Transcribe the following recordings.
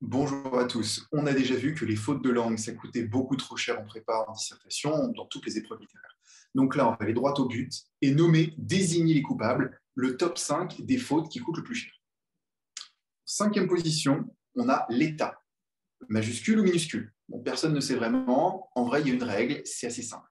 Bonjour à tous. On a déjà vu que les fautes de langue, ça coûtait beaucoup trop cher en prépa, en dissertation, dans toutes les épreuves littéraires. Donc là, on va aller droit au but et nommer, désigner les coupables, le top 5 des fautes qui coûtent le plus cher. Cinquième position, on a l'État. Majuscule ou minuscule? Bon, personne ne sait vraiment. En vrai, il y a une règle, c'est assez simple.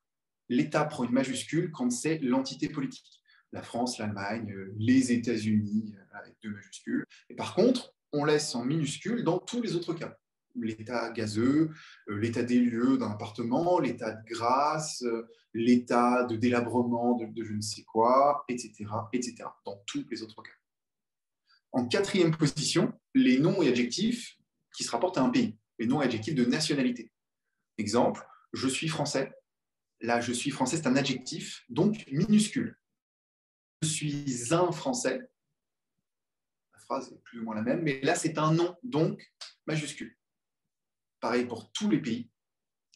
L'État prend une majuscule quand c'est l'entité politique. La France, l'Allemagne, les États-Unis, avec deux majuscules. Et par contre, on laisse en minuscule dans tous les autres cas. L'état gazeux, l'état des lieux d'un appartement, l'état de grâce, l'état de délabrement de je ne sais quoi, etc., etc., dans tous les autres cas. En quatrième position, les noms et adjectifs qui se rapportent à un pays, les noms et adjectifs de nationalité. Exemple, je suis français. Là, je suis français, c'est un adjectif, donc minuscule. Je suis un français. La phrase est plus ou moins la même, mais là, c'est un nom, donc majuscule. Pareil pour tous les pays.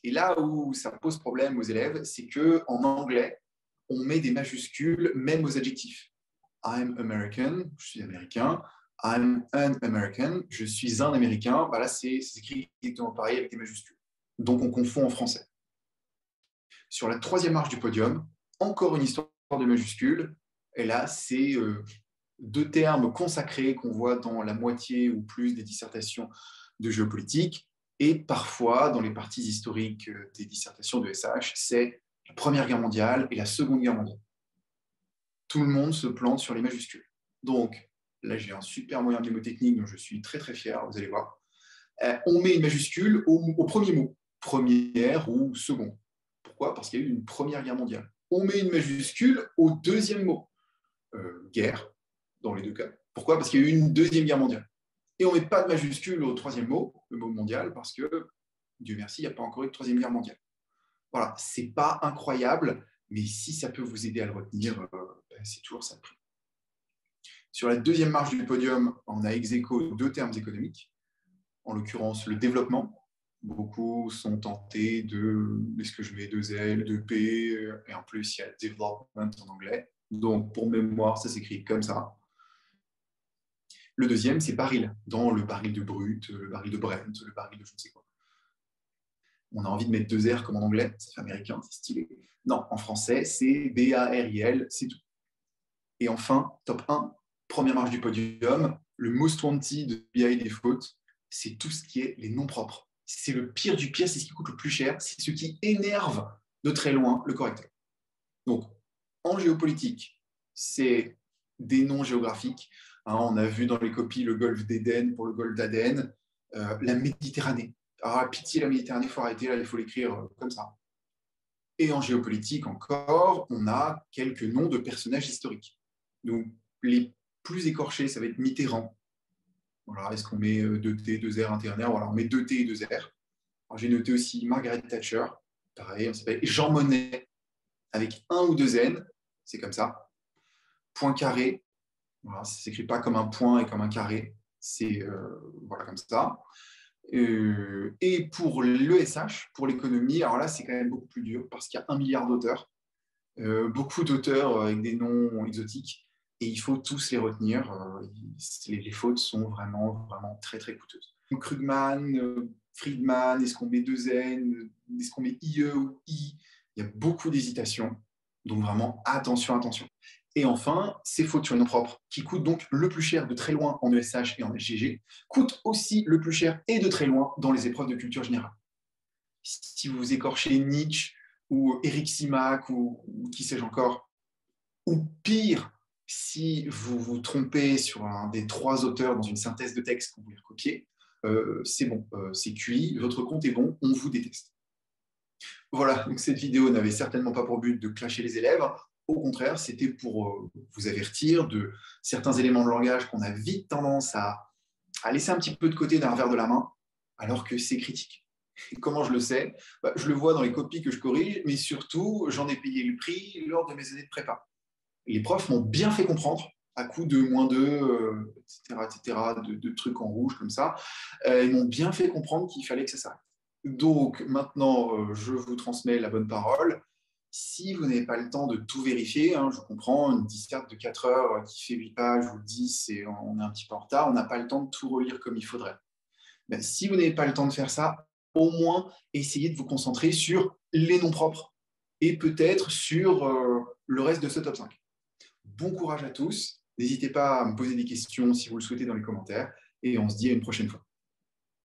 Et là où ça pose problème aux élèves, c'est qu'en anglais, on met des majuscules même aux adjectifs. I'm American, je suis américain. I'm an American, je suis un américain. Bah là, c'est écrit exactement pareil avec des majuscules. Donc, on confond en français. Sur la troisième marche du podium, encore une histoire de majuscules. Et là, c'est deux termes consacrés qu'on voit dans la moitié ou plus des dissertations de géopolitique. Et parfois, dans les parties historiques des dissertations de SH, c'est la Première Guerre mondiale et la Seconde Guerre mondiale. Tout le monde se plante sur les majuscules. Donc, là, j'ai un super moyen mnémotechnique dont je suis très, très fier, vous allez voir. On met une majuscule au premier mot, première ou seconde. Pourquoi? Parce qu'il y a eu une Première Guerre mondiale. On met une majuscule au deuxième mot, guerre, dans les deux cas. Pourquoi? Parce qu'il y a eu une Deuxième Guerre mondiale. Et on ne met pas de majuscule au troisième mot, le mot mondial, parce que, Dieu merci, il n'y a pas encore eu de Troisième Guerre mondiale. Voilà, ce n'est pas incroyable, mais si ça peut vous aider à le retenir, c'est toujours ça de prix. Sur la deuxième marche du podium, on a ex aequo deux termes économiques, en l'occurrence le développement. Beaucoup sont tentés de, est-ce que je mets deux L, deux P, et en plus il y a development en anglais. Donc pour mémoire, ça s'écrit comme ça. Le deuxième, c'est baril, dans le baril de brut, le baril de Brent, le baril de je ne sais quoi. On a envie de mettre deux R comme en anglais, c'est américain, c'est stylé. Non, en français, c'est B-A-R-I-L, c'est tout. Et enfin, top 1, première marche du podium, le most wanted BI des fautes, c'est tout ce qui est les noms propres. C'est le pire du pire, c'est ce qui coûte le plus cher, c'est ce qui énerve de très loin le correcteur. Donc, en géopolitique, c'est des noms géographiques. Hein, on a vu dans les copies le golfe d'Éden pour le golfe d'Aden, la Méditerranée. Ah, pitié, la Méditerranée, il faut arrêter, là, il faut l'écrire comme ça. Et en géopolitique encore, on a quelques noms de personnages historiques. Donc, les plus écorchés, ça va être Mitterrand. Voilà, est-ce qu'on met deux T, deux R, un T, un R? Voilà, on met deux T et deux R. J'ai noté aussi Margaret Thatcher. Pareil, on s'appelle Jean Monnet avec un ou deux N. C'est comme ça. Poincaré. Voilà, ça ne s'écrit pas comme un point et comme un carré. C'est voilà, comme ça. Et pour l'ESH, pour l'économie, alors là, c'est quand même beaucoup plus dur parce qu'il y a 1 milliard d'auteurs. Beaucoup d'auteurs avec des noms exotiques et il faut tous les retenir. Les fautes sont vraiment, vraiment très, très coûteuses. Krugman, Friedman, est-ce qu'on met deux N, est-ce qu'on met IE ou I? Il y a beaucoup d'hésitations, donc vraiment attention, attention. Et enfin, ces fautes sur les noms propres, qui coûtent donc le plus cher de très loin en ESH et en SGG, coûtent aussi le plus cher et de très loin dans les épreuves de culture générale. Si vous écorchez Nietzsche, ou Eric Simak, ou qui sais-je encore. Ou pire, si vous vous trompez sur un des trois auteurs dans une synthèse de texte que vous voulez recopier, c'est bon, c'est cuit, votre compte est bon, on vous déteste. Voilà, donc cette vidéo n'avait certainement pas pour but de clasher les élèves. Au contraire, c'était pour vous avertir de certains éléments de langage qu'on a vite tendance à laisser un petit peu de côté d'un revers de la main, alors que c'est critique. Et comment je le sais? Je le vois dans les copies que je corrige, mais surtout, j'en ai payé le prix lors de mes années de prépa. Les profs m'ont bien fait comprendre, à coup de -2, etc., de trucs en rouge comme ça. Ils m'ont bien fait comprendre qu'il fallait que ça s'arrête. Donc maintenant, je vous transmets la bonne parole. Si vous n'avez pas le temps de tout vérifier, hein, je comprends, une disserte de 4 heures qui fait 8 pages ou 10 et on est un petit peu en retard, on n'a pas le temps de tout relire comme il faudrait. Ben, si vous n'avez pas le temps de faire ça, au moins essayez de vous concentrer sur les noms propres et peut-être sur le reste de ce top 5. Bon courage à tous. N'hésitez pas à me poser des questions si vous le souhaitez dans les commentaires et on se dit à une prochaine fois.